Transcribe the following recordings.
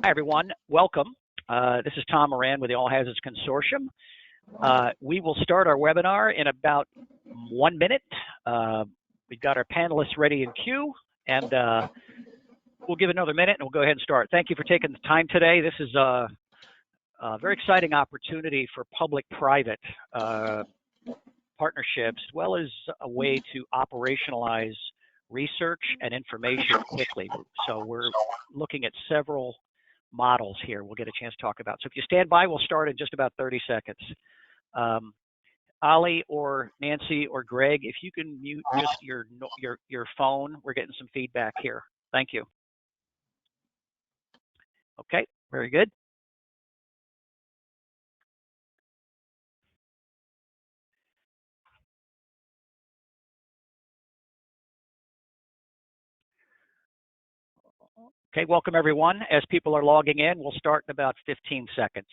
Hi, everyone. Welcome. This is Tom Moran with the All Hazards Consortium. We will start our webinar in about 1 minute. We've got our panelists ready in queue, and we'll give another minute, and we'll go ahead and start. Thank you for taking the time today. This is a very exciting opportunity for public-private partnerships, as well as a way to operationalize research and information quickly. So we're looking at several models here we'll get a chance to talk about. So if you stand by, we'll start in just about 30 seconds. Ali or Nancy or Greg, if you can mute just your phone, we're getting some feedback here. Thank you. Okay, very good. Okay, welcome everyone. As people are logging in, we'll start in about 15 seconds.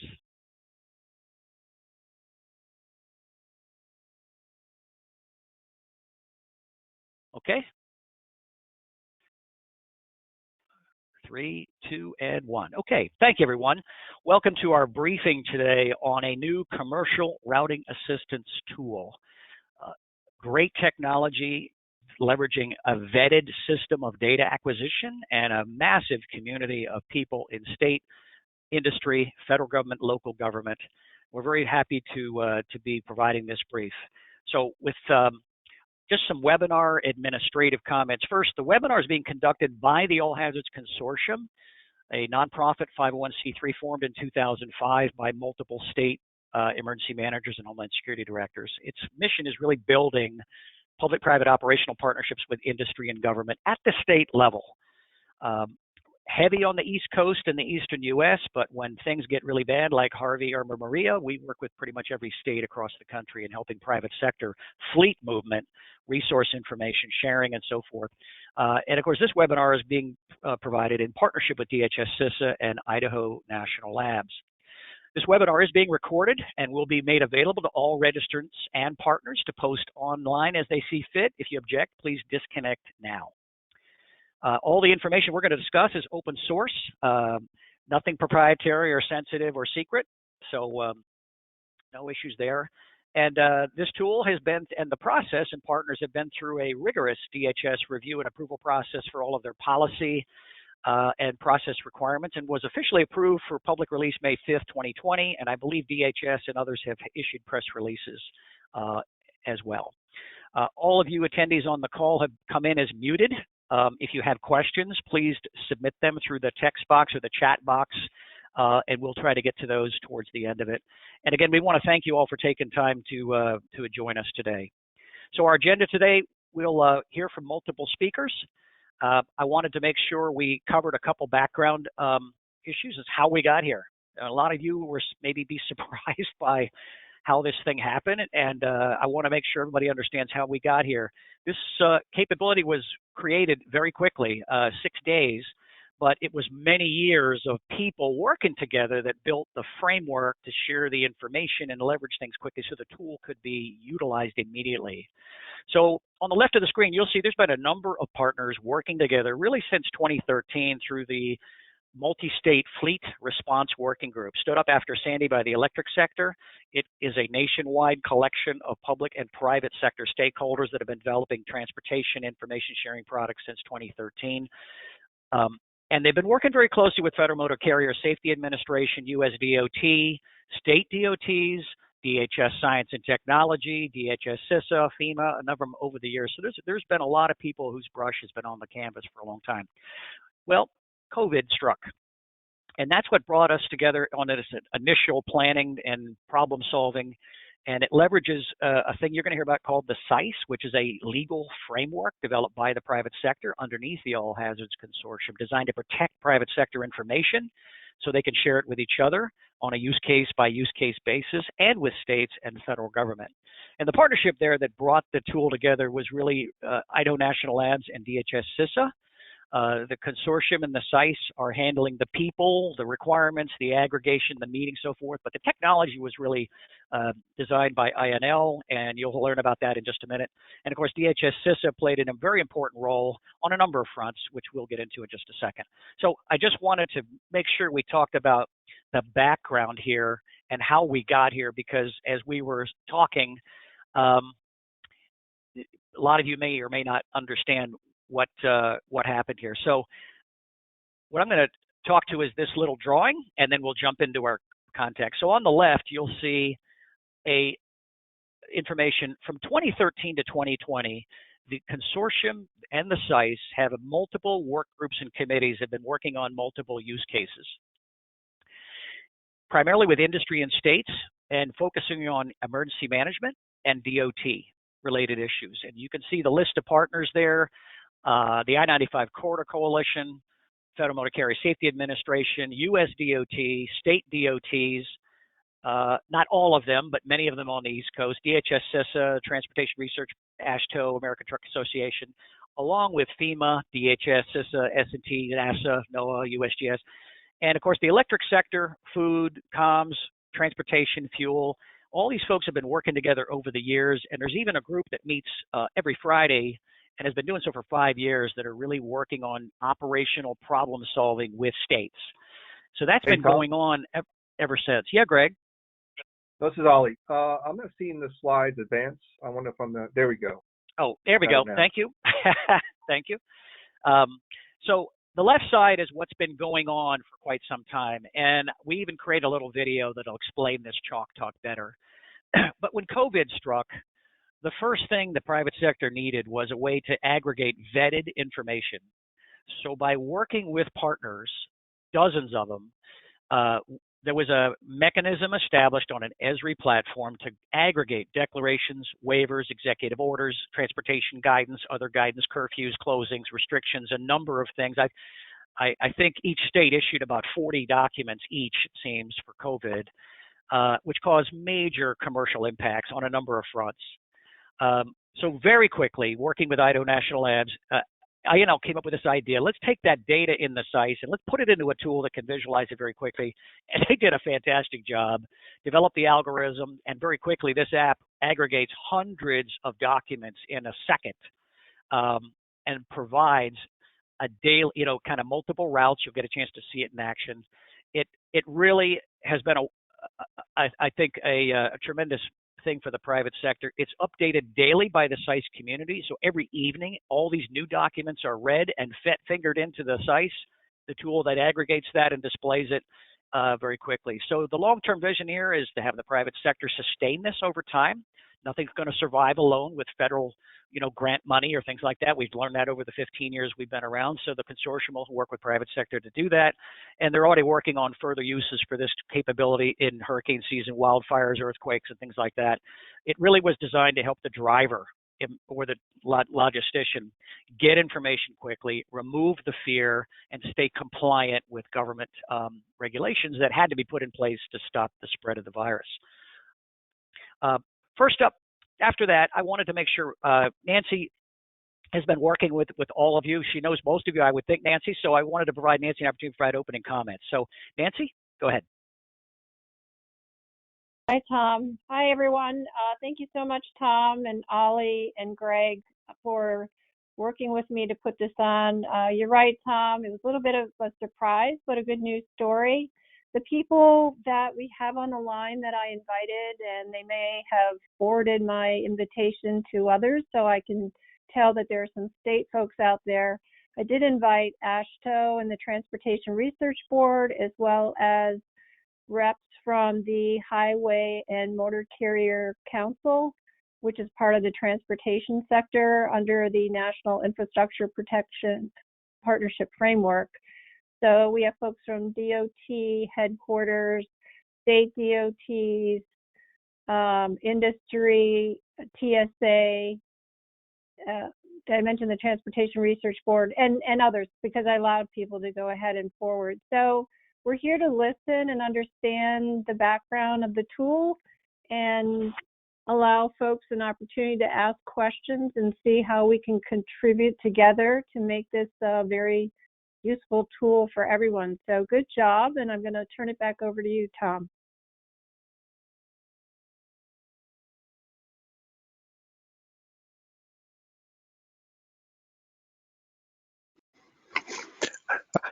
Okay. 3, 2, and 1. Okay, thank you everyone. Welcome to our briefing today on a new commercial routing assistance tool. Great technology, leveraging a vetted system of data acquisition and a massive community of people in state, industry, federal government, local government. We're very happy to be providing this brief. So with just some webinar administrative comments. First, the webinar is being conducted by the All Hazards Consortium, a nonprofit 501c3 formed in 2005 by multiple state emergency managers and homeland security directors. Its mission is really building public-private operational partnerships with industry and government at the state level. Heavy on the East Coast and the Eastern U.S., but when things get really bad like Harvey or Maria, we work with pretty much every state across the country in helping private sector fleet movement, resource information sharing, and so forth. And of course, this webinar is being provided in partnership with DHS CISA and Idaho National Labs. This webinar is being recorded and will be made available to all registrants and partners to post online as they see fit. If you object, please disconnect now. All the information we're going to discuss is open source, nothing proprietary or sensitive or secret, so no issues there. And this tool has been, and the process and partners have been through a rigorous DHS review and approval process for all of their policy and process requirements, and was officially approved for public release May 5th, 2020, and I believe DHS and others have issued press releases as well. All of you attendees on the call have come in as muted. If you have questions, please submit them through the text box or the chat box, and we'll try to get to those towards the end of it. And again, we want to thank you all for taking time to join us today. So our agenda today, we'll hear from multiple speakers. I wanted to make sure we covered a couple background issues as how we got here. A lot of you were maybe be surprised by how this thing happened, and I want to make sure everybody understands how we got here. This capability was created very quickly, 6 days, but it was many years of people working together that built the framework to share the information and leverage things quickly so the tool could be utilized immediately. So on the left of the screen, you'll see there's been a number of partners working together really since 2013 through the Multi-State Fleet Response Working Group, stood up after Sandy by the electric sector. It is a nationwide collection of public and private sector stakeholders that have been developing transportation information sharing products since 2013. And they've been working very closely with Federal Motor Carrier Safety Administration, USDOT, state DOTs, DHS Science and Technology, DHS CISA, FEMA, a number of them over the years. So there's been a lot of people whose brush has been on the canvas for a long time. Well, COVID struck, and that's what brought us together on this initial planning and problem solving, and it leverages a thing you're going to hear about called the SICE, which is a legal framework developed by the private sector underneath the All Hazards Consortium, designed to protect private sector information so they can share it with each other on a use case by use case basis and with states and the federal government. And the partnership there that brought the tool together was really Idaho National Labs and DHS CISA. The consortium and the SICE are handling the people, the requirements, the aggregation, the meeting, so forth. But the technology was really designed by INL, and you'll learn about that in just a minute. And of course, DHS CISA played in a very important role on a number of fronts, which we'll get into in just a second. So I just wanted to make sure we talked about the background here and how we got here, because as we were talking, a lot of you may or may not understand what happened here. So what I'm going to talk to is this little drawing, and then we'll jump into our context. So on the left, you'll see information from 2013 to 2020. The consortium and the SICE have multiple work groups and committees that have been working on multiple use cases, primarily with industry and states, and focusing on emergency management and DOT related issues. And you can see the list of partners there. The I-95 Corridor Coalition, Federal Motor Carrier Safety Administration, US DOT, state DOTs, not all of them, but many of them on the East Coast, DHS CISA, Transportation Research, AASHTO, American Truck Association, along with FEMA, DHS, CISA, S&T, NASA, NOAA, USGS, and of course the electric sector, food, comms, transportation, fuel. All these folks have been working together over the years, and there's even a group that meets every Friday and has been doing so for 5 years that are really working on operational problem solving with states. So that's been going on ever since. Yeah, Greg? This is Ollie. I'm not seeing the slides advance. I wonder if there we go. Oh, there we go. Thank you. Thank you. So the left side is what's been going on for quite some time. And we even create a little video that'll explain this chalk talk better. But when COVID struck, the first thing the private sector needed was a way to aggregate vetted information. So by working with partners, dozens of them, there was a mechanism established on an ESRI platform to aggregate declarations, waivers, executive orders, transportation guidance, other guidance, curfews, closings, restrictions, a number of things. I think each state issued about 40 documents each, it seems, for COVID, which caused major commercial impacts on a number of fronts. So very quickly, working with Idaho National Labs, INL came up with this idea. Let's take that data in the SICE and let's put it into a tool that can visualize it very quickly. And they did a fantastic job, developed the algorithm, and very quickly this app aggregates hundreds of documents in a second, and provides a daily, kind of multiple routes. You'll get a chance to see it in action. It really has been I think a tremendous thing for the private sector. It's updated daily by the SICE community. So every evening, all these new documents are read and fingered into the SICE, the tool that aggregates that and displays it very quickly. So the long-term vision here is to have the private sector sustain this over time. Nothing's going to survive alone with federal, grant money or things like that. We've learned that over the 15 years we've been around. So the consortium will work with private sector to do that. And they're already working on further uses for this capability in hurricane season, wildfires, earthquakes, and things like that. It really was designed to help the driver or the logistician get information quickly, remove the fear, and stay compliant with government regulations that had to be put in place to stop the spread of the virus. First up, after that, I wanted to make sure Nancy has been working with all of you. She knows most of you, I would think, Nancy, so I wanted to provide Nancy an opportunity to provide opening comments. So, Nancy, go ahead. Hi, Tom. Hi, everyone. Thank you so much, Tom and Ollie and Greg, for working with me to put this on. You're right, Tom. It was a little bit of a surprise, but a good news story. The people that we have on the line that I invited, and they may have forwarded my invitation to others, so I can tell that there are some state folks out there. I did invite AASHTO and the Transportation Research Board, as well as reps from the Highway and Motor Carrier Council, which is part of the transportation sector under the National Infrastructure Protection Partnership Framework. So we have folks from DOT headquarters, state DOTs, industry, TSA, I mentioned the Transportation Research Board, and others, because I allowed people to go ahead and forward. So we're here to listen and understand the background of the tool and allow folks an opportunity to ask questions and see how we can contribute together to make this a very useful tool for everyone. So good job, and I'm going to turn it back over to you, Tom.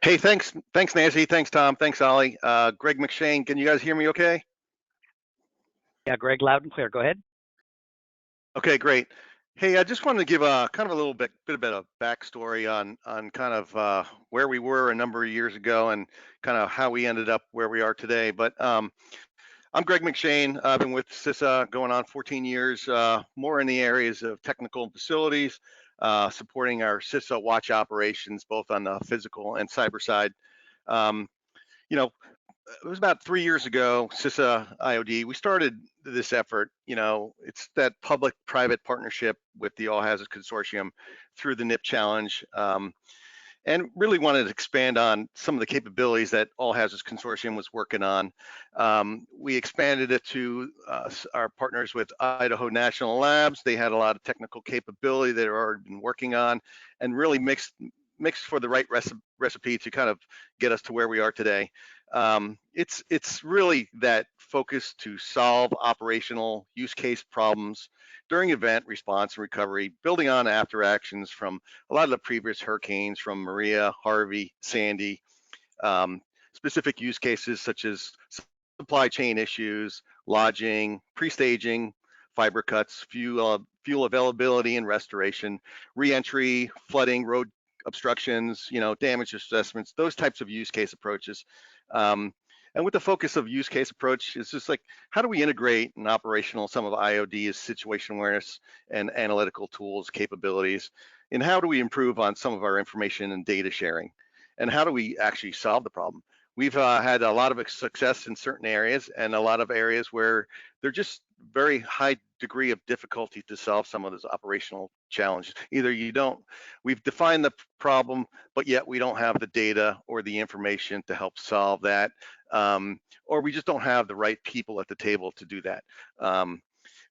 Hey, thanks, Nancy. Thanks, Tom. Thanks, Ollie. Greg McShane, can you guys hear me okay? Yeah, Greg, loud and clear. Go ahead. Okay, great. Hey, I just wanted to give a kind of a little bit of backstory on kind of where we were a number of years ago and kind of how we ended up where we are today. But I'm Greg McShane. I've been with CISA going on 14 years, more in the areas of technical facilities, supporting our CISA watch operations, both on the physical and cyber side. You know, it was about 3 years ago, CISA IOD, we started this effort. It's that public-private partnership with the All Hazards Consortium through the NIP Challenge, and really wanted to expand on some of the capabilities that All Hazards Consortium was working on. We expanded it to our partners with Idaho National Labs. They had a lot of technical capability that they've already been working on, and really mixed for the right recipe to kind of get us to where we are today. It's really that focus to solve operational use case problems during event response and recovery, building on after actions from a lot of the previous hurricanes, from Maria, Harvey, Sandy, specific use cases such as supply chain issues, lodging, pre-staging, fiber cuts, fuel availability and restoration, reentry, flooding, road obstructions, damage assessments, those types of use case approaches. And with the focus of use case approach, it's just like, how do we integrate and operational some of IOD's situation awareness and analytical tools capabilities? And how do we improve on some of our information and data sharing? And how do we actually solve the problem? We've had a lot of success in certain areas and a lot of areas where they're just very high degree of difficulty to solve some of those operational challenges. Either we've defined the problem, but yet we don't have the data or the information to help solve that, or we just don't have the right people at the table to do that.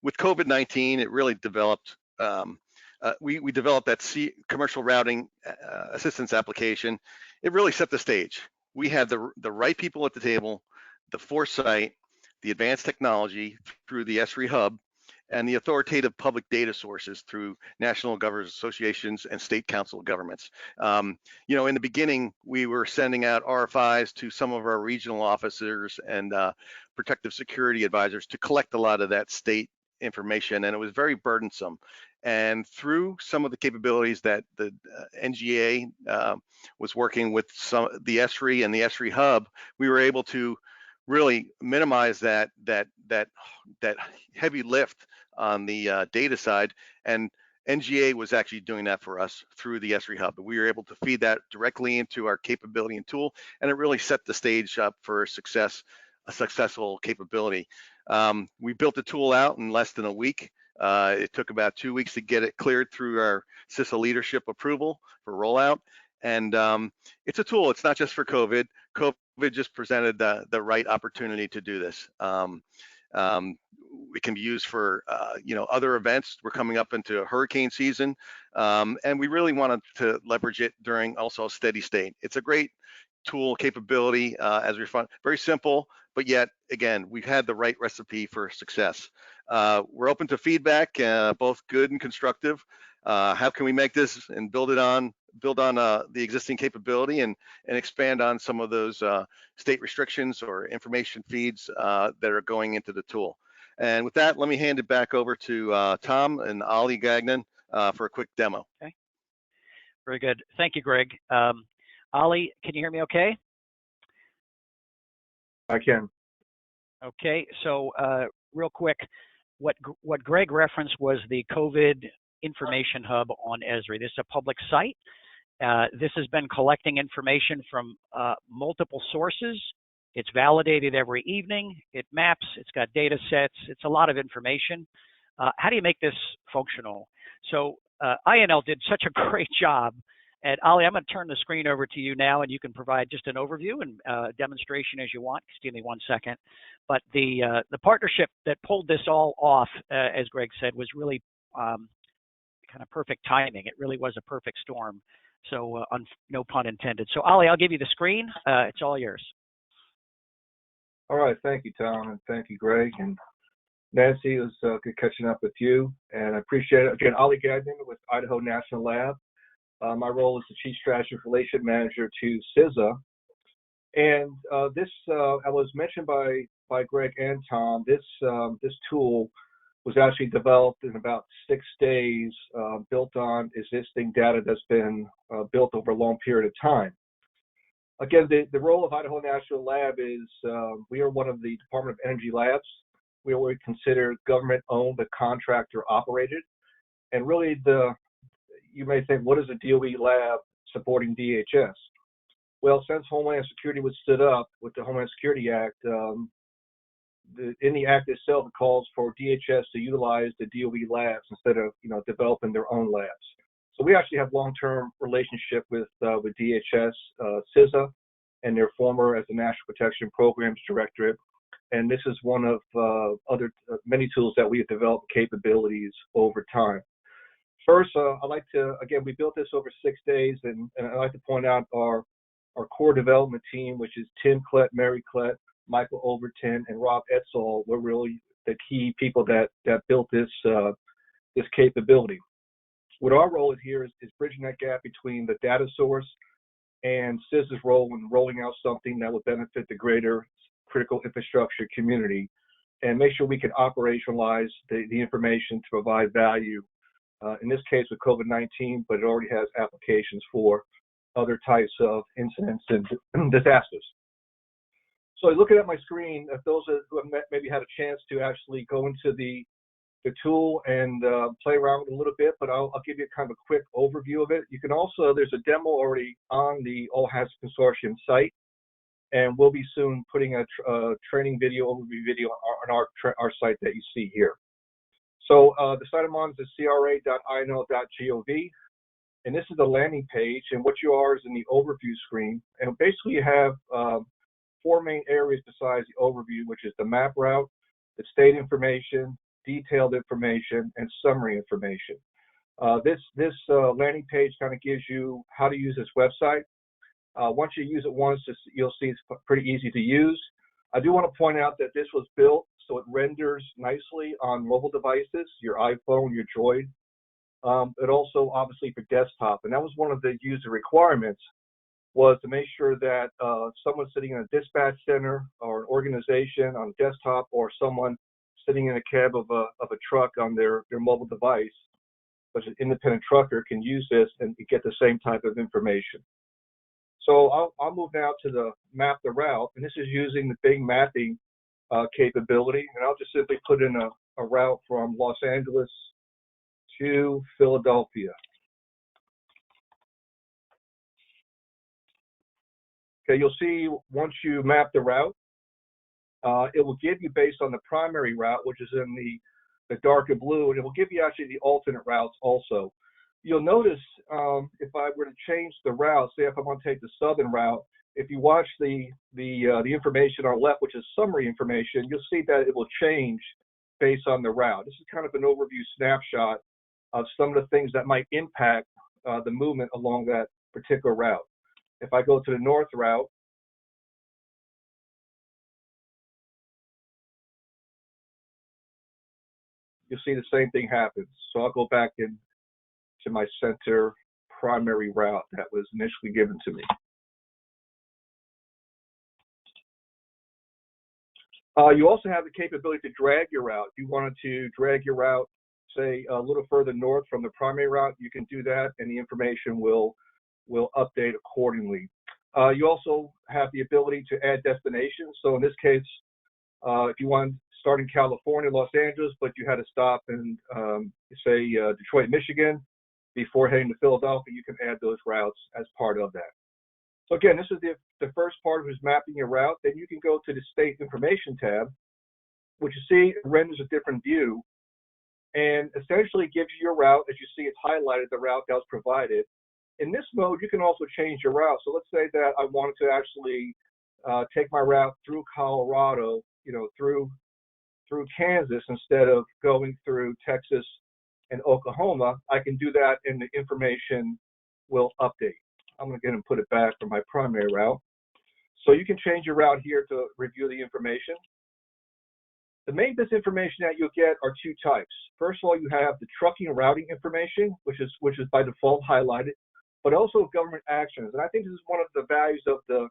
With COVID-19, it really developed, we developed that commercial routing assistance application. It really set the stage. We had the right people at the table, the foresight, the advanced technology through the ESRI hub, and the authoritative public data sources through national governors associations and state council governments. In the beginning, we were sending out RFIs to some of our regional officers and protective security advisors to collect a lot of that state information, and it was very burdensome. And through some of the capabilities that the NGA was working with the ESRI and the ESRI hub, we were able to really minimize that heavy lift on the data side, and NGA was actually doing that for us through the ESRI hub. We were able to feed that directly into our capability and tool, and it really set the stage up for a successful capability. We built the tool out in less than a week. It took about 2 weeks to get it cleared through our CISA leadership approval for rollout. And it's a tool. It's not just for COVID. COVID just presented the right opportunity to do this. It can be used for other events. We're coming up into hurricane season, and we really wanted to leverage it during also steady state. It's a great tool capability as we find very simple, but yet again, we've had the right recipe for success. We're open to feedback, both good and constructive. How can we make this and build on the existing capability and expand on some of those state restrictions or information feeds that are going into the tool. And with that, let me hand it back over to Tom and Ollie Gagnon for a quick demo. Okay. Very good. Thank you, Greg. Ollie, can you hear me okay? I can. Okay, so real quick, what Greg referenced was the COVID Information Hub on ESRI. This is a public site. This has been collecting information from multiple sources. It's validated every evening. It maps. It's got data sets. It's a lot of information. How do you make this functional? So INL did such a great job And Ollie, I'm going to turn the screen over to you now, and you can provide just an overview and demonstration as you want. Give me 1 second. But the partnership that pulled this all off, as Greg said, was really kind of perfect timing. It really was a perfect storm. So no pun intended. So Ollie, I'll give you the screen. It's all yours. All right. Thank you, Tom, and thank you, Greg. And Nancy, it was good catching up with you. And I appreciate it. Again, Ollie Gagnon with Idaho National Lab. My role is the Chief Strategy Relations Manager to CISA. And this, I was mentioned by Greg and Tom, this tool was actually developed in about 6 days, built on existing data that's been built over a long period of time. Again, the role of Idaho National Lab is we are one of the Department of Energy labs. We are what we consider government-owned but contractor-operated. And really, you may think, what is a DOE lab supporting DHS? Well, since Homeland Security was stood up with the Homeland Security Act, in the act itself, it calls for DHS to utilize the DOE labs instead of developing their own labs. So we actually have long-term relationship with DHS, CISA, and their former as the National Protection Programs Directorate. And this is one of other many tools that we have developed capabilities over time. First, I'd like to, again, we built this over 6 days, and I'd like to point out our core development team, which is Tim Klett, Mary Klett, Michael Overton, and Rob Etzel, were really the key people that built this capability. What our role here is bridging that gap between the data source and CISA's role in rolling out something that would benefit the greater critical infrastructure community, and make sure we can operationalize the information to provide value. In this case with COVID-19, but it already has applications for other types of incidents and disasters. So looking at my screen, if those who have maybe had a chance to actually go into the tool and play around with it a little bit, but I'll give you kind of a quick overview of it. You can also, there's a demo already on the All Hazards Consortium site, and we'll be soon putting a training video, overview video on our site that you see here. So the site I'm on is cra.ino.gov, and this is the landing page, and what you are is in the overview screen, and basically you have 4 main areas besides the overview, which is the map route, the state information, detailed information, and summary information. This landing page kind of gives you how to use this website. Once you use it once, you'll see it's pretty easy to use. I do want to point out that this was built so it renders nicely on mobile devices, your iPhone, your Droid. It also obviously for desktop, and that was one of the user requirements, was to make sure that someone sitting in a dispatch center or an organization on a desktop, or someone sitting in a cab of a truck on their mobile device, such as an independent trucker, can use this and get the same type of information. So I'll move now to the map the route, and this is using the Bing mapping capability, and I'll just simply put in a route from Los Angeles to Philadelphia. Okay, you'll see once you map the route, it will give you based on the primary route, which is in the darker blue, and it will give you actually the alternate routes also. You'll notice if I were to change the route, say if I want to take the southern route, if you watch the information on our left, which is summary information, you'll see that it will change based on the route. This is kind of an overview snapshot of some of the things that might impact the movement along that particular route. If I go to the north route, you'll see the same thing happens. So I'll go back in to my center primary route that was initially given to me. You also have the capability to drag your route. If you wanted to drag your route, say, a little further north from the primary route, you can do that, and the information will update accordingly. You also have the ability to add destinations. So in this case, if you want to start in California, Los Angeles, but you had to stop in, say, Detroit, Michigan, before heading to Philadelphia, you can add those routes as part of that. So again, this is the first part of is mapping your route. Then you can go to the state information tab, which you see renders a different view, and essentially gives you your route. As you see, it's highlighted the route that was provided, In this mode, you can also change your route. So let's say that I wanted to actually take my route through Colorado, through Kansas instead of going through Texas and Oklahoma. I can do that, and the information will update. I'm going to get and put it back for my primary route. So you can change your route here to review the information. The main bits of information that you'll get are two types. First of all, you have the trucking and routing information, which is by default highlighted, but also government actions. And I think this is one of the values of the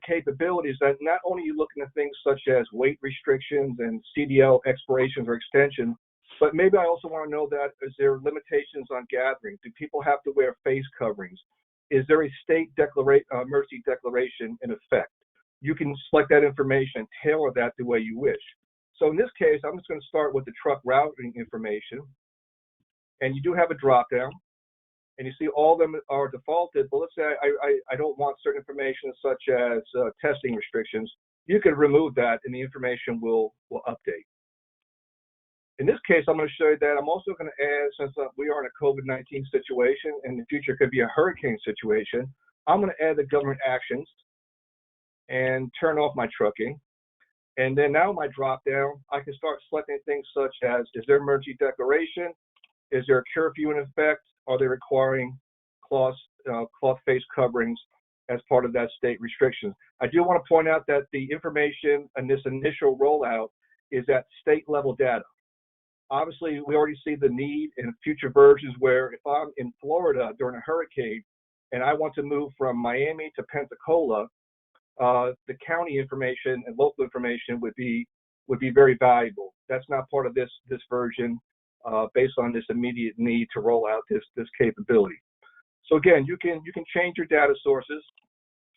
capabilities, that not only are you looking at things such as weight restrictions and CDL expirations or extensions, but maybe I also want to know that is there limitations on gathering? Do people have to wear face coverings? Is there a state emergency declaration in effect? You can select that information and tailor that the way you wish. So in this case, I'm just going to start with the truck routing information. And you do have a drop down. And you see all of them are defaulted, but let's say I don't want certain information such as testing restrictions. You can remove that and the information will update. In this case, I'm going to show you that I'm also going to add, since we are in a COVID-19 situation and in the future could be a hurricane situation, I'm going to add the government actions and turn off my trucking. And then now my drop down, I can start selecting things such as, is there emergency declaration? Is there a curfew in effect? Are they requiring cloth face coverings as part of that state restriction? I do want to point out that the information in this initial rollout is at state level data. Obviously, we already see the need in future versions where if I'm in Florida during a hurricane and I want to move from Miami to Pensacola, the county information and local information would be very valuable. That's not part of this version based on this immediate need to roll out this capability. So again, you can change your data sources.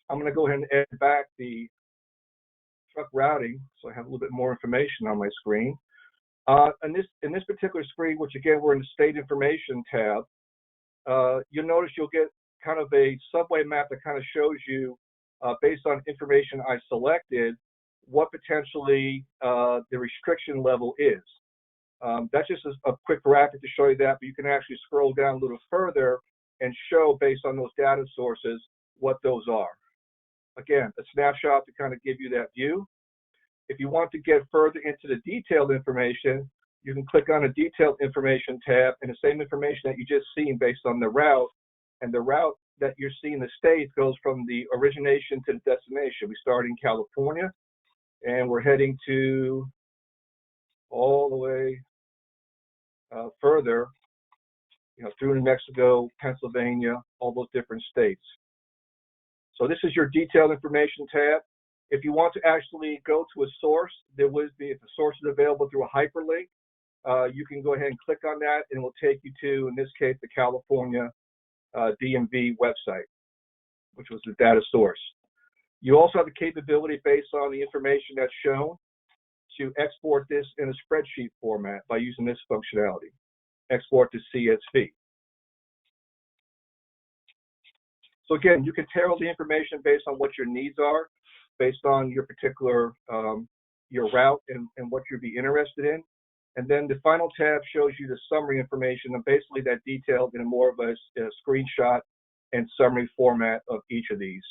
I'm going to go ahead and add back the truck routing so I have a little bit more information on my screen. In this particular screen, which again we're in the state information tab, you'll notice you'll get kind of a subway map that kind of shows you based on information I selected what potentially the restriction level is. That's just a quick graphic to show you that, but you can actually scroll down a little further and show based on those data sources what those are. Again, a snapshot to kind of give you that view. If you want to get further into the detailed information, you can click on the detailed information tab, and the same information that you just seen based on the route, and the route that you're seeing the state goes from the origination to the destination. We start in California, and we're heading to all the way further, through New Mexico, Pennsylvania, all those different states. So this is your detailed information tab. If you want to actually go to a source, there would be, if the source is available through a hyperlink, you can go ahead and click on that and it will take you to, in this case, the California DMV website, which was the data source. You also have the capability based on the information that's shown to export this in a spreadsheet format by using this functionality, export to CSV. So again, you can tailor the information based on what your needs are, based on your particular, your route and what you'd be interested in. And then the final tab shows you the summary information, and basically that detailed in more of a screenshot and summary format of each of these.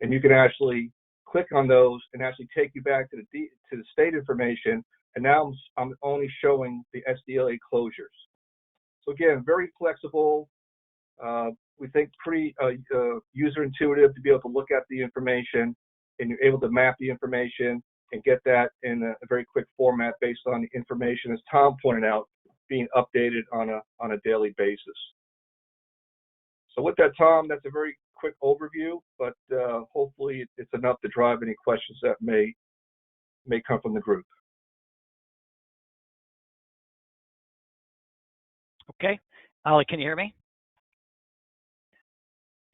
And you can actually click on those and actually take you back to the state information. And now I'm only showing the SDLA closures. So again, very flexible. We think pretty user intuitive to be able to look at the information, and you're able to map the information and get that in a very quick format based on the information, as Tom pointed out, being updated on a daily basis. So with that, Tom, that's a very quick overview, but hopefully it's enough to drive any questions that may come from the group. Okay. Ollie, can you hear me?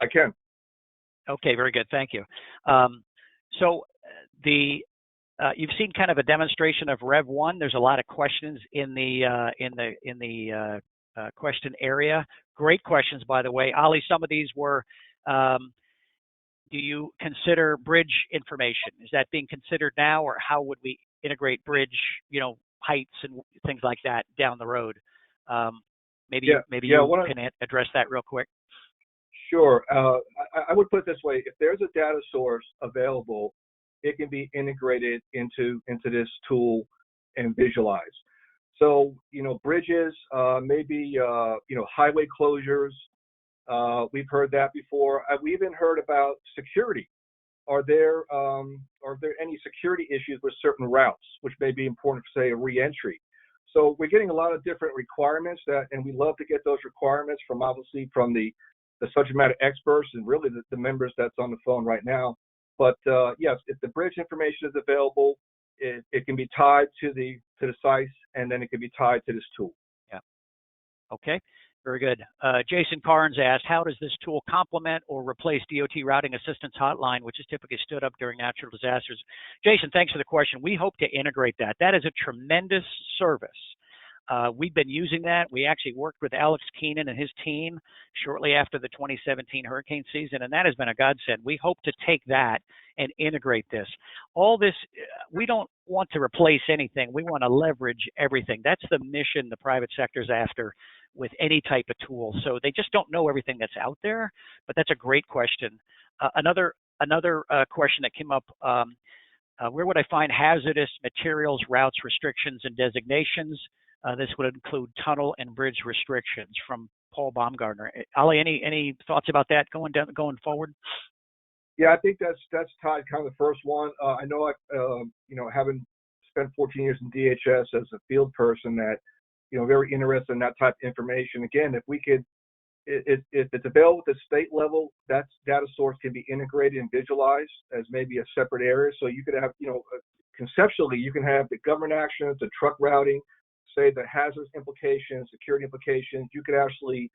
I can. Okay, very good. Thank you. So you've seen kind of a demonstration of Rev 1. There's a lot of questions in the question area. Great questions, by the way. Ollie, some of these were, do you consider bridge information? Is that being considered now, or how would we integrate bridge, heights and things like that down the road? Maybe you can address that real quick. Sure. I would put it this way: if there's a data source available, it can be integrated into this tool and visualized. So, bridges, maybe, highway closures. We've heard that before. We even heard about security. Are there any security issues with certain routes, which may be important for, say, a reentry? So we're getting a lot of different requirements and we love to get those requirements from the subject matter experts and really the members that's on the phone right now. But yes, if the bridge information is available, it can be tied to the sites, and then it can be tied to this tool. Yeah. Okay. Very good. Jason Carnes asked, how does this tool complement or replace DOT Routing Assistance Hotline, which is typically stood up during natural disasters? Jason, thanks for the question. We hope to integrate that. That is a tremendous service. We've been using that. We actually worked with Alex Keenan and his team shortly after the 2017 hurricane season, and that has been a godsend. We hope to take that and integrate this. All this, we don't want to replace anything. We want to leverage everything. That's the mission the private sector's after with any type of tool. So they just don't know everything that's out there, but that's a great question. Another question that came up, where would I find hazardous materials, routes, restrictions, and designations? This would include tunnel and bridge restrictions, from Paul Baumgartner. Ali, any thoughts about that going forward? Yeah, I think that's tied kind of the first one. I know having spent 14 years in DHS as a field person, that very interested in that type of information. Again, if we could, if it's available at the state level, that data source can be integrated and visualized as maybe a separate area. So you could have, conceptually, you can have the government actions, the truck routing, say the hazards implications, security implications. You could actually,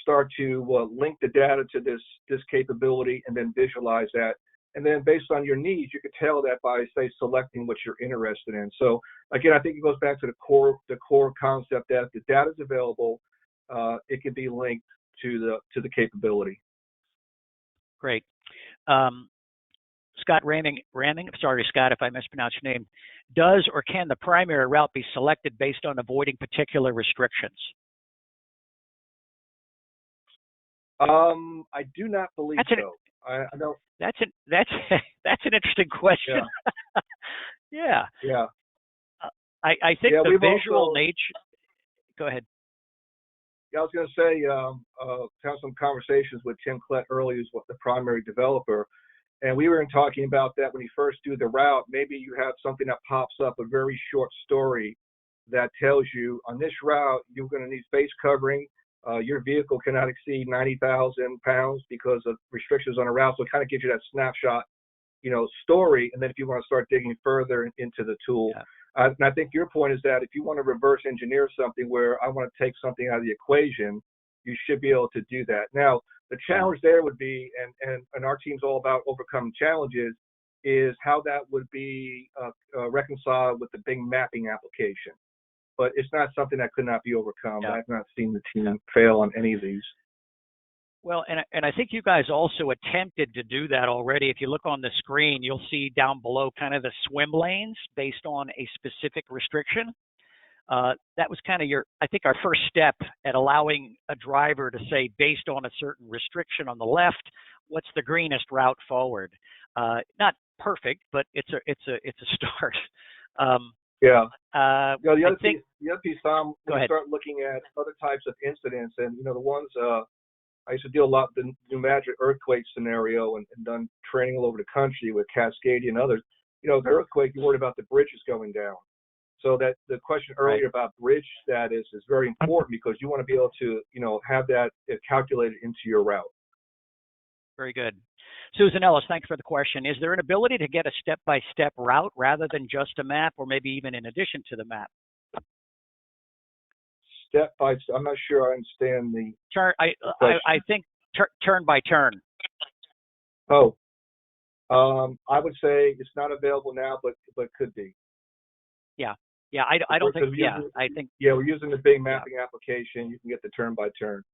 start to link the data to this capability and then visualize that. And then based on your needs, you could tell that by, say, selecting what you're interested in. So again, I think it goes back to the core concept that if the data is available, it can be linked to the capability. Great. Scott Ramming, sorry, Scott, if I mispronounced your name. Does or can the primary route be selected based on avoiding particular restrictions? I do not believe so. I don't. That's an interesting question. Yeah. Yeah. I think the visual nature. Go ahead. Yeah, I was going to say, have some conversations with Tim Klett earlier, who's the primary developer, and we were talking about that when you first do the route. Maybe you have something that pops up, a very short story that tells you on this route you're going to need face covering. Your vehicle cannot exceed 90,000 pounds because of restrictions on a route. So it kind of gives you that snapshot, story. And then if you want to start digging further into the tool, and I think your point is that if you want to reverse engineer something where I want to take something out of the equation, you should be able to do that. Now, the challenge there would be, and our team's all about overcoming challenges, is how that would be reconciled with the Bing mapping application. But it's not something that could not be overcome. I've not seen the team fail on any of these. Well, and I think you guys also attempted to do that already. If you look on the screen, you'll see down below kind of the swim lanes based on a specific restriction. That was kind of our first step at allowing a driver to say, based on a certain restriction on the left, what's the greenest route forward? Not perfect, but it's a start. The other piece, Tom, when you start looking at other types of incidents, and the ones I used to deal a lot with the New Madrid earthquake scenario and done training all over the country with Cascadia and others. The earthquake, you're worried about the bridges going down. So that the question earlier about bridge status is very important because you want to be able to, have that calculated into your route. Very good. Susan Ellis, thanks for the question. Is there an ability to get a step-by-step route rather than just a map, or maybe even in addition to the map? Step by step. I'm not sure I understand the turn. I think turn by turn. Oh, I would say it's not available now, but could be. Yeah. I don't think. I think. Yeah, we're using the Bing mapping application. You can get the turn by turn.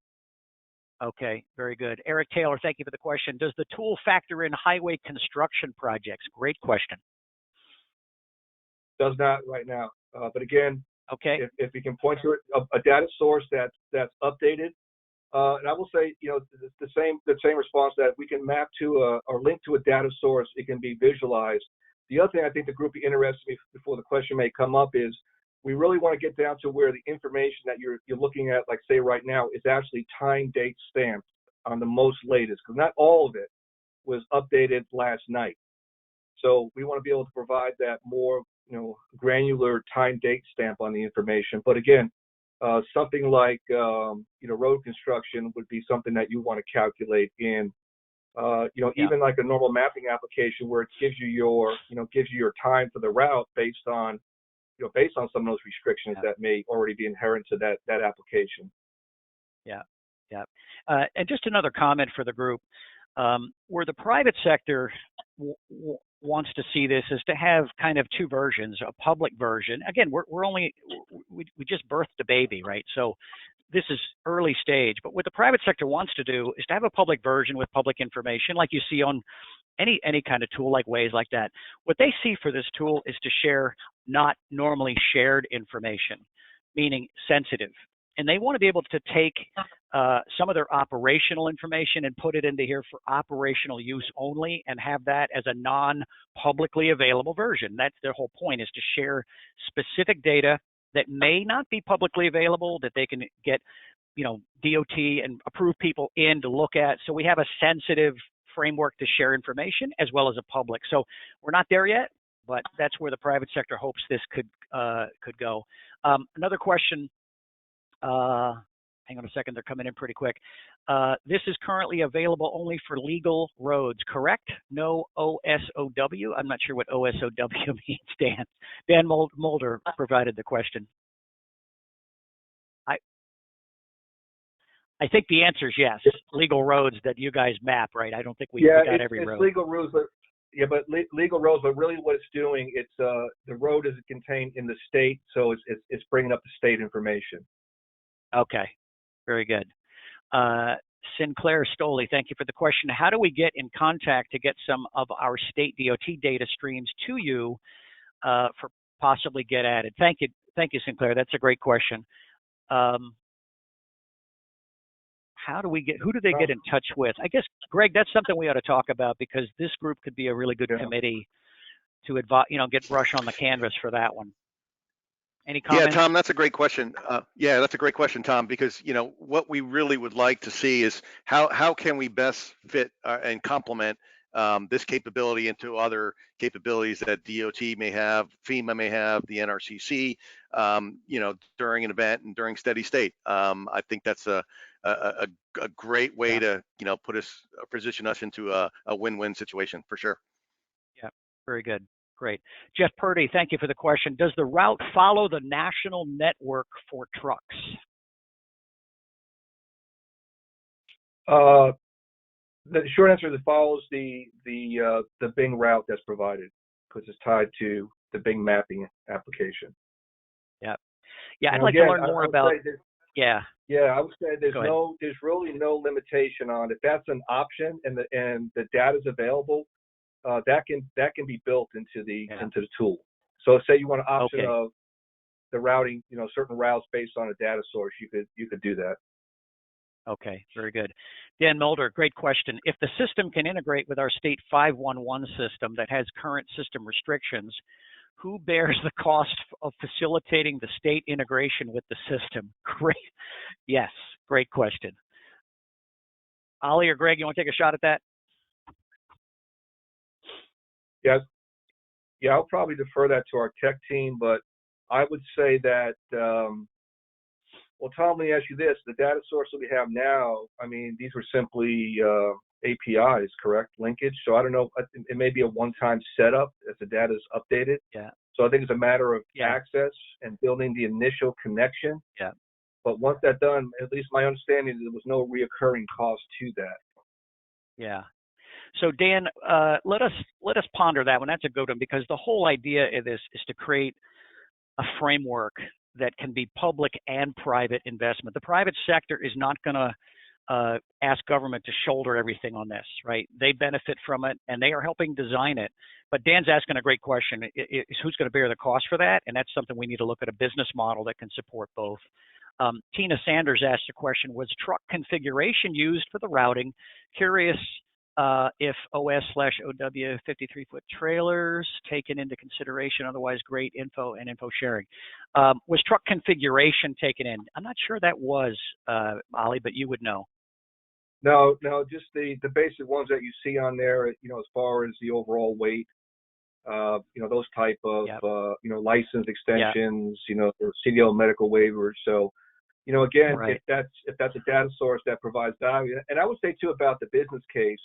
Okay, very good. Eric Taylor, thank you for the question. Does the tool factor in highway construction projects? Great question. Does not right now, but again, okay. If you can point to it, a data source that's updated And I will say, the same response that we can map to or link to a data source. It can be visualized. The other thing I think the group be interested in before the question may come up is we really want to get down to where the information that you're looking at, like say right now, is actually time date stamped on the most latest, because not all of it was updated last night. So we want to be able to provide that more, granular time date stamp on the information. But again, something like road construction would be something that you want to calculate in even like a normal mapping application where it gives you your time for the route based on some of those restrictions that may already be inherent to that application. Yeah. And just another comment for the group, where the private sector wants to see this is to have kind of two versions, a public version. Again, we just birthed a baby, right? So this is early stage, but what the private sector wants to do is to have a public version with public information like you see on any kind of tool like Waze like that. What they see for this tool is to share not normally shared information, meaning sensitive. And they want to be able to take some of their operational information and put it into here for operational use only and have that as a non-publicly available version. That's their whole point, is to share specific data that may not be publicly available, that they can get, DOT and approved people in to look at. So we have a sensitive framework to share information as well as a public. So we're not there yet, but that's where the private sector hopes this could go. Another question. Hang on a second, they're coming in pretty quick. This is currently available only for legal roads, correct? No OSOW? I'm not sure what OSOW means, Dan. Dan Mulder provided the question. I think the answer is yes. Legal roads that you guys map, right? I don't think we got every road. Yeah, it's legal roads, but legal roads. But really, what it's doing, it's the road is contained in the state, so it's bringing up the state information. Okay, very good. Sinclair Stoley, thank you for the question. How do we get in contact to get some of our state DOT data streams to you for possibly get added? Thank you, Sinclair. That's a great question. Who do they get in touch with? I guess, Greg, that's something we ought to talk about, because this group could be a really good committee to advise, get brush on the canvas for that one. Any comments? Yeah, Tom, that's a great question. That's a great question, Tom, because what we really would like to see is how can we best fit and complement this capability into other capabilities that DOT may have, FEMA may have, the NRCC, during an event and during steady state. I think that's a great way to position us into a win-win situation for sure. Yeah, very good. Great. Jeff Purdy, thank you for the question. Does the route follow the national network for trucks? The short answer is it follows the Bing route that's provided, because it's tied to the Bing mapping application. Yeah, I'd like to learn more about. Yeah, I would say there's really no limitation on if that's an option and the data is available. That can be built into the tool. So say you want an option of the routing, certain routes based on a data source, you could do that. Okay, very good. Dan Mulder, great question. If the system can integrate with our state 511 system that has current system restrictions, who bears the cost of facilitating the state integration with the system? Great. Yes, great question. Ollie or Greg, you want to take a shot at that? Yeah, I'll probably defer that to our tech team, but I would say that, well, Tom, let me ask you this. The data source that we have now, these were simply APIs, correct? Linkage. So I don't know, it may be a one-time setup as the data is updated. Yeah. So I think it's a matter of access and building the initial connection. Yeah. But once that's done, at least my understanding, there was no reoccurring cost to that. Yeah. So Dan, let us ponder that one. That's a good one, because the whole idea of this is to create a framework that can be public and private investment. The private sector is not going to ask government to shoulder everything on this, right? They benefit from it, and they are helping design it. But Dan's asking a great question: is who's going to bear the cost for that? And that's something we need to look at, a business model that can support both. Tina Sanders asked a question, was truck configuration used for the routing? Curious if OS/OW 53-foot trailers taken into consideration, otherwise great info and info sharing. Was truck configuration taken in? I'm not sure that was, Ollie, but you would know. No, just the basic ones that you see on there, as far as the overall weight, those type of, Yep. license extensions, or CDL medical waivers. So, again, Right. if that's a data source that provides value, and I would say too about the business case,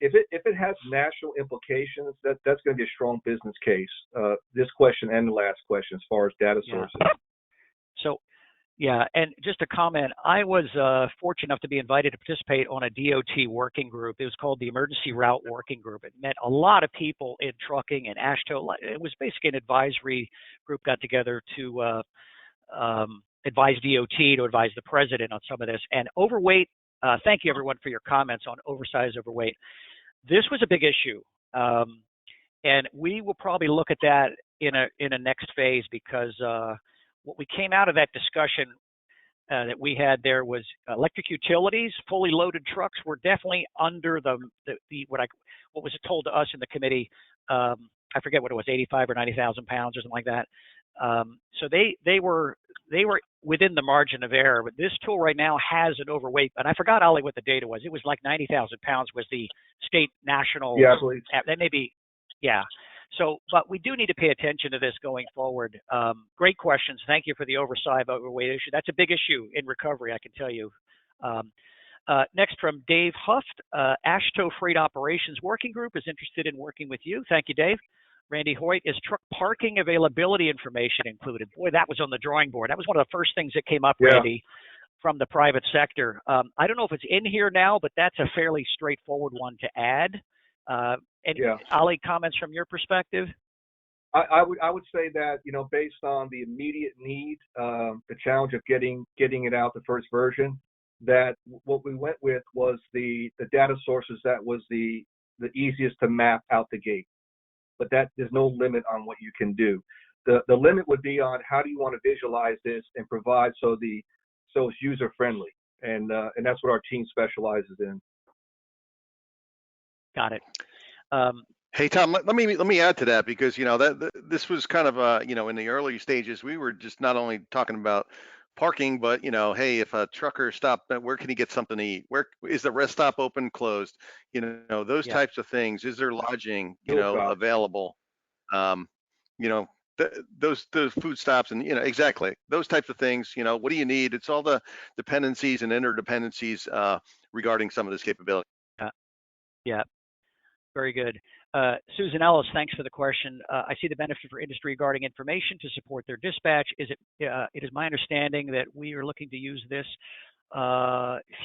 if it has national implications, that's going to be a strong business case. This question and the last question, as far as data sources. So, yeah, and just a comment, I was fortunate enough to be invited to participate on a DOT working group. It was called the Emergency Route Working Group. It met a lot of people in trucking and AASHTO. It was basically an advisory group got together to advise DOT, to advise the president on some of this. And overweight, thank you everyone for your comments on oversized overweight. This was a big issue. And we will probably look at that in a next phase, because what we came out of that discussion that we had there was electric utilities, fully loaded trucks were definitely under what was told to us in the committee. I forget what it was, 85 or 90,000 pounds or something like that. So they were within the margin of error. But this tool right now has an overweight, and I forgot, Ollie, what the data was. It was like 90,000 pounds was the state national. Yeah, please. That may be, yeah. So, but we do need to pay attention to this going forward. Great questions. Thank you for the oversight of overweight issue. That's a big issue in recovery, I can tell you. Next from Dave Huft, AASHTO Freight Operations Working Group is interested in working with you. Thank you, Dave. Randy Hoyt, is truck parking availability information included? Boy, that was on the drawing board. That was one of the first things that came up, Randy, from the private sector. I don't know if it's in here now, but that's a fairly straightforward one to add. Ollie, comments from your perspective? I would say that, based on the immediate need, the challenge of getting it out, the first version, that what we went with was the data sources that was the easiest to map out the gate. But that there's no limit on what you can do. The limit would be on how do you want to visualize this and provide so it's user friendly, and that's what our team specializes in. Got it. Hey Tom, let me add to that, because this was kind of in the early stages, we were just not only talking about parking, but hey, if a trucker stopped, where can he get something to eat? Where is the rest stop open, closed? Those types of things. Is there lodging available? Those food stops, and exactly those types of things. What do you need? It's all the dependencies and interdependencies regarding some of this capability. Yeah. Very good. Susan Ellis, thanks for the question. I see the benefit for industry regarding information to support their dispatch. It is my understanding that we are looking to use this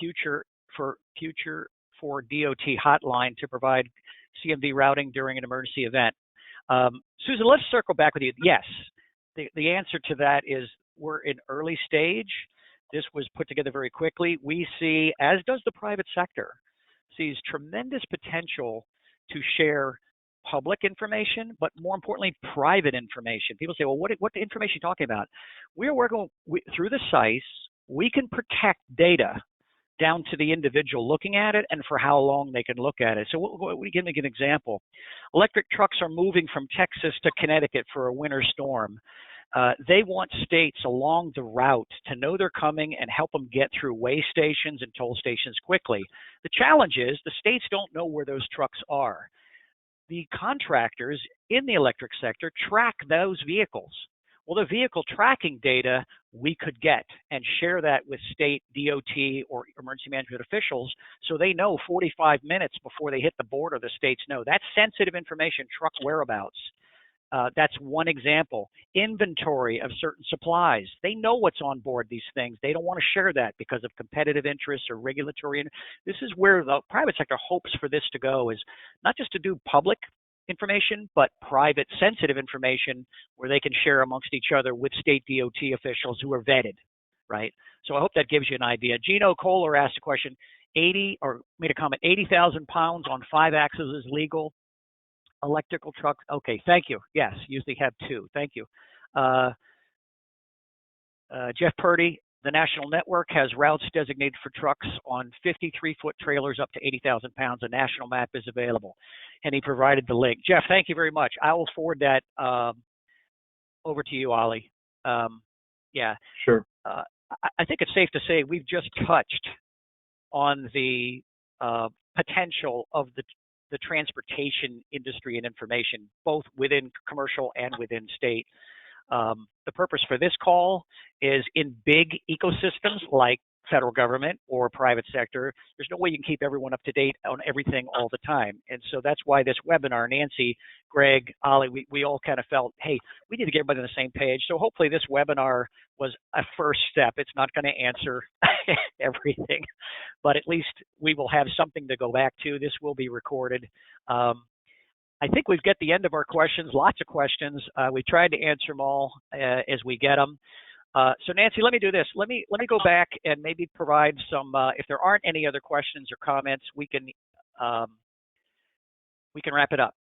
future for DOT hotline to provide CMV routing during an emergency event. Susan, let's circle back with you. Yes, the answer to that is we're in early stage. This was put together very quickly. We see, as does the private sector, sees tremendous potential to share public information, but more importantly, private information. People say, well, what information are you talking about? We're working through the SICE. We can protect data down to the individual looking at it and for how long they can look at it. So we give an example. Electric trucks are moving from Texas to Connecticut for a winter storm. They want states along the route to know they're coming and help them get through way stations and toll stations quickly. The challenge is the states don't know where those trucks are. The contractors in the electric sector track those vehicles. Well, the vehicle tracking data we could get and share that with state DOT or emergency management officials so they know 45 minutes before they hit the border, the states know. That's sensitive information, truck whereabouts. That's one example. Inventory of certain supplies. They know what's on board these things. They don't want to share that because of competitive interests or regulatory. This is where the private sector hopes for this to go, is not just to do public information, but private sensitive information where they can share amongst each other with state DOT officials who are vetted, right? So I hope that gives you an idea. Gino Kohler asked a question, made a comment, 80,000 pounds on 5 axles is legal. Electrical trucks. Okay, thank you. Yes, usually have 2. Thank you. Jeff Purdy, The national network has routes designated for trucks on 53-foot trailers up to 80,000 pounds. A national map is available. And he provided the link. Jeff, thank you very much. I will forward that over to you, Ollie. Yeah. Sure. I think it's safe to say we've just touched on the potential of the transportation industry and information, both within commercial and within state. The purpose for this call is in big ecosystems like federal government or private sector, there's no way you can keep everyone up to date on everything all the time. And so that's why this webinar, Nancy, Greg, Ollie, we all kind of felt, hey, we need to get everybody on the same page. So hopefully this webinar was a first step. It's not going to answer everything, but at least we will have something to go back to. This will be recorded. I think we've got the end of our questions, lots of questions. We tried to answer them all as we get them. So Nancy, let me do this. Let me go back and maybe provide some, if there aren't any other questions or comments, we can wrap it up.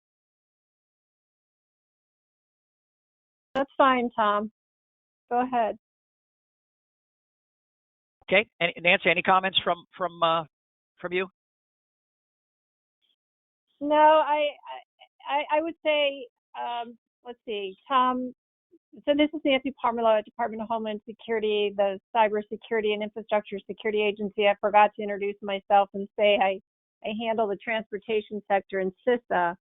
That's fine, Tom. Go ahead. Okay, and Nancy, any comments from you? No, I would say, let's see, Tom. So this is Nancy Parmelo, Department of Homeland Security, the Cybersecurity and Infrastructure Security Agency. I forgot to introduce myself and say I handle the transportation sector in CISA.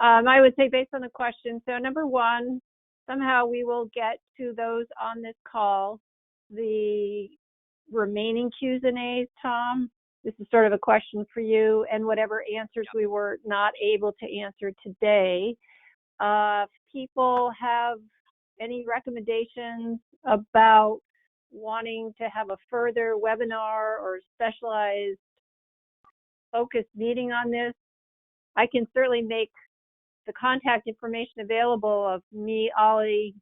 I would say based on the question, so number one, somehow we will get to those on this call, the remaining Q's and A's, Tom. This is sort of a question for you, and whatever answers we were not able to answer today. If people have any recommendations about wanting to have a further webinar or specialized focused meeting on this, I can certainly make the contact information available of me, Ollie,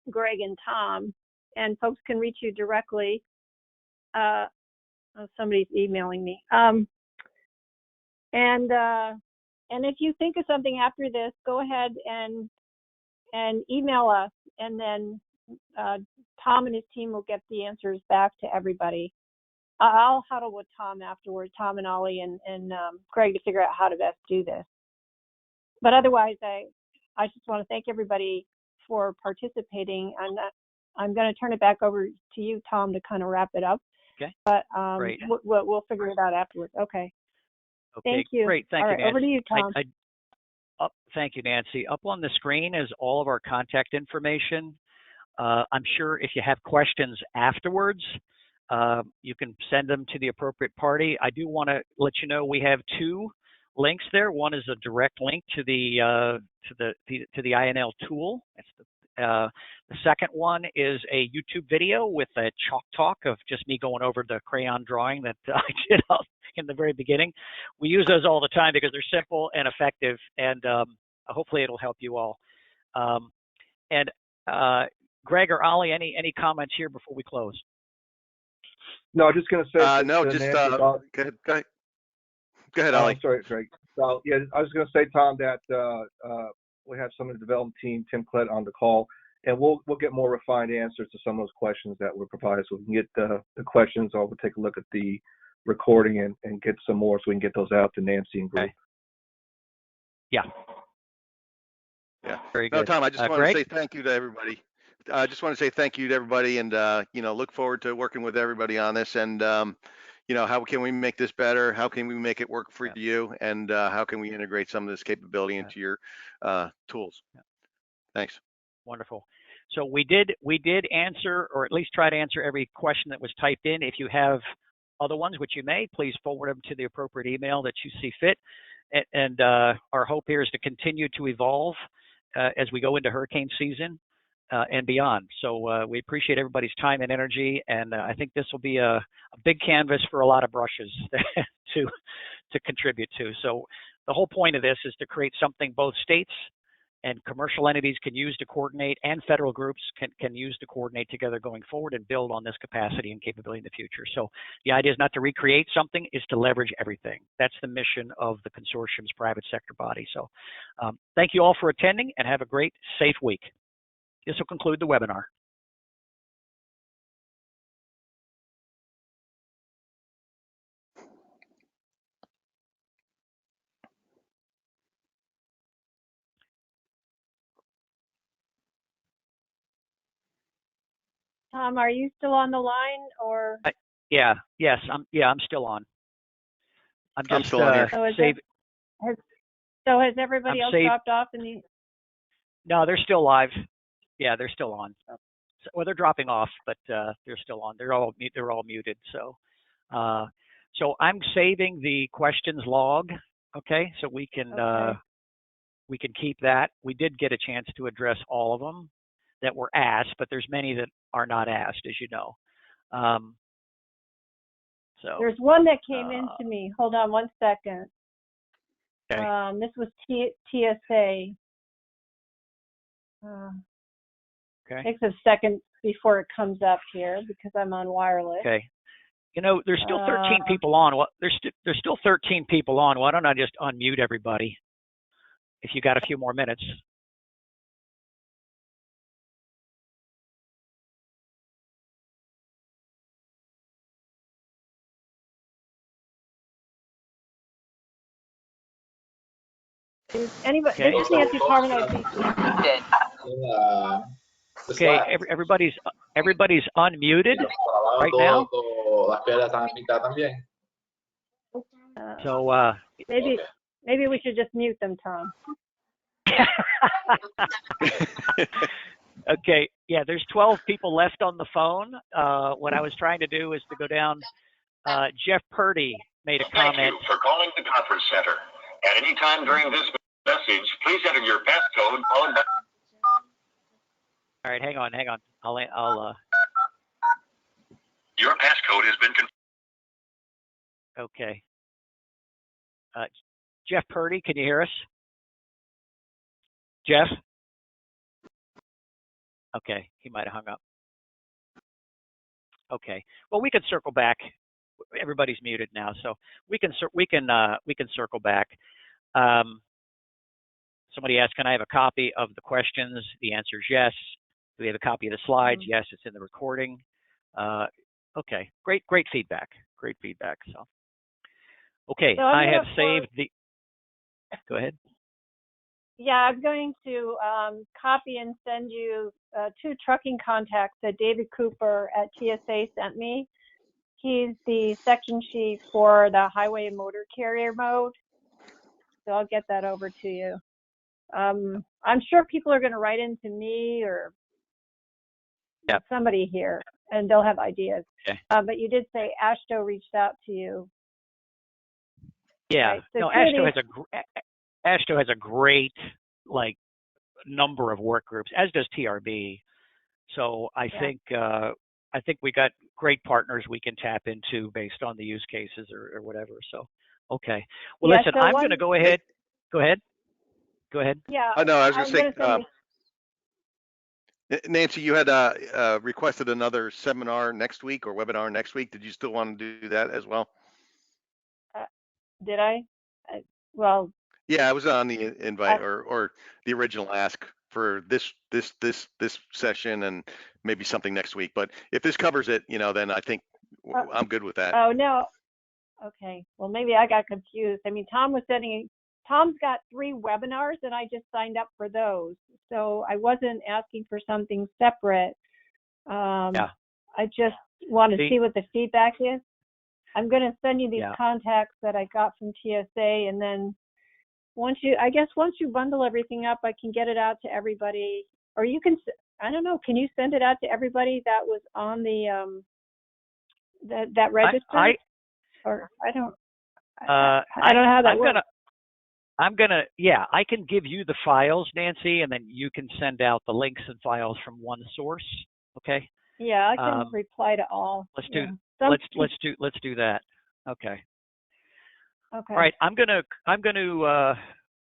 Greg, and Tom, and folks can reach you directly. Oh, somebody's emailing me. And if you think of something after this, go ahead and email us, and then Tom and his team will get the answers back to everybody. I'll huddle with Tom afterwards, Tom and Ollie and Greg, to figure out how to best do this. But otherwise, I just want to thank everybody for participating. I'm going to turn it back over to you, Tom, to kind of wrap it up. Okay. But Great. we'll figure it out afterwards. Okay. Okay. Thank you. Great. Thank All you, right, Nancy. over to you, Tom. Thank you, Nancy. Up on the screen is all of our contact information. I'm sure if you have questions afterwards, you can send them to the appropriate party. I do want to let you know we have two links there. One is a direct link to the INL tool. The second one is a YouTube video with a chalk talk of just me going over the crayon drawing that I did in the very beginning. We use those all the time because they're simple and effective, and hopefully it'll help you all. Greg or Ollie, any comments here before we close? No, I'm just going to say. No, just go ahead. Go ahead, Ollie. Sorry, Greg. So yeah, I was going to say, Tom, that we have some of the development team, Tim Klett, on the call, and we'll get more refined answers to some of those questions that were provided, so we can get the questions, or we'll take a look at the recording and get some more, so we can get those out to Nancy and Greg. Okay. Yeah. Yeah. Very good. No, Tom, I just want Greg? to say thank you to everybody. I just want to say thank you to everybody, and look forward to working with everybody on this. And how can we make this better? How can we make it work for you? And how can we integrate some of this capability into your tools? Yeah. Thanks. Wonderful. So we did answer, or at least try to answer, every question that was typed in. If you have other ones, which you may, please forward them to the appropriate email that you see fit. And our hope here is to continue to evolve as we go into hurricane season and beyond. So we appreciate everybody's time and energy, and I think this will be a big canvas for a lot of brushes to contribute to. So the whole point of this is to create something both states and commercial entities can use to coordinate, and federal groups can use to coordinate together going forward and build on this capacity and capability in the future. So the idea is not to recreate something, is to leverage everything. That's the mission of the consortium's private sector body. So thank you all for attending, and have a great, safe week. This will conclude the webinar. Tom, are you still on the line or? Yes, I'm still on. I'm I'm just still on here. Has everybody else dropped off No, they're still live. Yeah, they're still on. Well, they're dropping off, but they're still on. They're all muted. So I'm saving the questions log. Okay, so we can keep that. We did get a chance to address all of them that were asked, but there's many that are not asked, as you know. So there's one that came in to me. Hold on one second. Okay. This was TSA. Okay. Takes a second before it comes up here because I'm on wireless. Okay. You know, there's still 13 people on. There's still 13 people on. Why don't I just unmute everybody? If you got a few more minutes. Anybody? Okay. This is Nancy Parmano. Okay, everybody's unmuted right now. So maybe we should just mute them, Tom. Okay, yeah, there's 12 people left on the phone. What I was trying to do is to go down. Jeff Purdy made a comment. Thank you for calling the conference center. At any time during this message, please enter your passcode followed by. All right, hang on. I'll. Your passcode has been. Okay. Jeff Purdy, can you hear us? Jeff? Okay, he might have hung up. Okay. Well, we can circle back. Everybody's muted now, so we can circle back. Somebody asked, "Can I have a copy of the questions?" The answer is yes. Do we have a copy of the slides? Yes, it's in the recording. Okay, great feedback. Great feedback. So, okay, so I have saved the. Go ahead. Yeah, I'm going to copy and send you 2 trucking contacts that David Cooper at TSA sent me. He's the section chief for the highway and motor carrier mode. So I'll get that over to you. I'm sure people are going to write into me or somebody here, and they'll have ideas. Okay. But you did say AASHTO reached out to you. Yeah. Right? So no, AASHTO has a great number of work groups, as does TRB. So I think we got great partners we can tap into based on the use cases or whatever. So okay. Well, listen, I'm going to go ahead. Go ahead. Yeah. No, I was going to say, Nancy, you had requested another seminar next week or webinar next week. Did you still want to do that as well? Did I? Well. Yeah, I was on the invite or the original ask for this session and maybe something next week. But if this covers it, then I think I'm good with that. Oh no. Okay. Well, maybe I got confused. I mean, Tom's got 3 webinars and I just signed up for those. So I wasn't asking for something separate. I just want to see what the feedback is. I'm going to send you these contacts that I got from TSA, and then once you bundle everything up, I can get it out to everybody, or you can, I don't know, can you send it out to everybody that was on the that registered? I don't know how that works. I can give you the files, Nancy, and then you can send out the links and files from one source. Okay. Yeah, I can reply to all. Let's do that. Okay. Okay. All right. I'm gonna